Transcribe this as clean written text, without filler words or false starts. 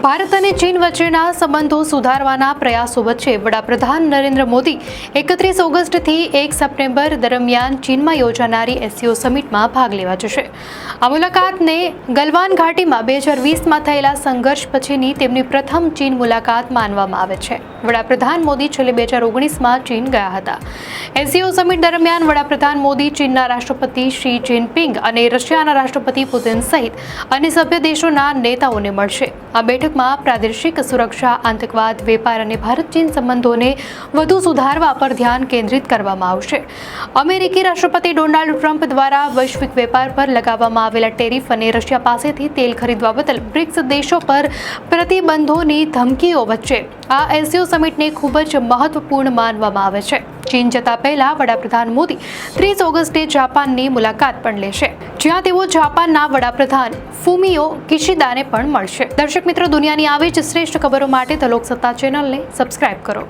ભારત અને ચીન વચ્ચેના સંબંધો સુધારવાના પ્રયાસો વચ્ચે વડાપ્રધાન નરેન્દ્ર મોદી 31 ઓગસ્ટથી 1 સપ્ટેમ્બર દરમિયાન ચીનમાં યોજાનારી એસસીઓ સમિટમાં ભાગ લેવા જશે. આ મુલાકાતને ગલવાન ઘાટીમાં 2020માં થયેલા સંઘર્ષ પછીની તેમની પ્રથમ ચીન મુલાકાત માનવામાં આવે છે. વડાપ્રધાન મોદી છેલ્લે 2019માં ચીન ગયા હતા. એસસીઓ સમિટ દરમિયાન વડાપ્રધાન મોદી ચીનના રાષ્ટ્રપતિ શી જિનપિંગ અને રશિયાના રાષ્ટ્રપતિ પુતિન સહિત અન્ય સભ્ય દેશોના નેતાઓને મળશે. આ બેઠકમાં પ્રાદેશિક સુરક્ષા, આતંકવાદ, વેપાર અને ભારત-ચીન સંબંધોને વધુ સુધારવા પર ધ્યાન કેન્દ્રિત કરવામાં આવશે. અમેરિકી રાષ્ટ્રપતિ ડોનાલ્ડ ટ્રમ્પ દ્વારા વૈશ્વિક વેપાર પર લગાવવામાં આવેલા ટેરિફ અને રશિયા પાસેથી તેલ ખરીદવા બદલ બ્રિક્સ દેશો પર પ્રતિબંધોની ધમકીઓ વચ્ચે આ એસસીઓ સમિટને ખૂબ જ મહત્વપૂર્ણ માનવામાં આવે છે. ચીન જતા પહેલા વડાપ્રધાન મોદી 30 ઓગસ્ટે જાપાનની મુલાકાત પણ લેશે, જ્યાં તેઓ જાપાનના વડાપ્રધાન ફુમિયો કિશિદાને પણ મળશે. દર્શક મિત્રો, દુનિયાની આવી જ શ્રેષ્ઠ ખબરો માટે ધ લોકસત્તા ચેનલને સબસ્ક્રાઇબ કરો.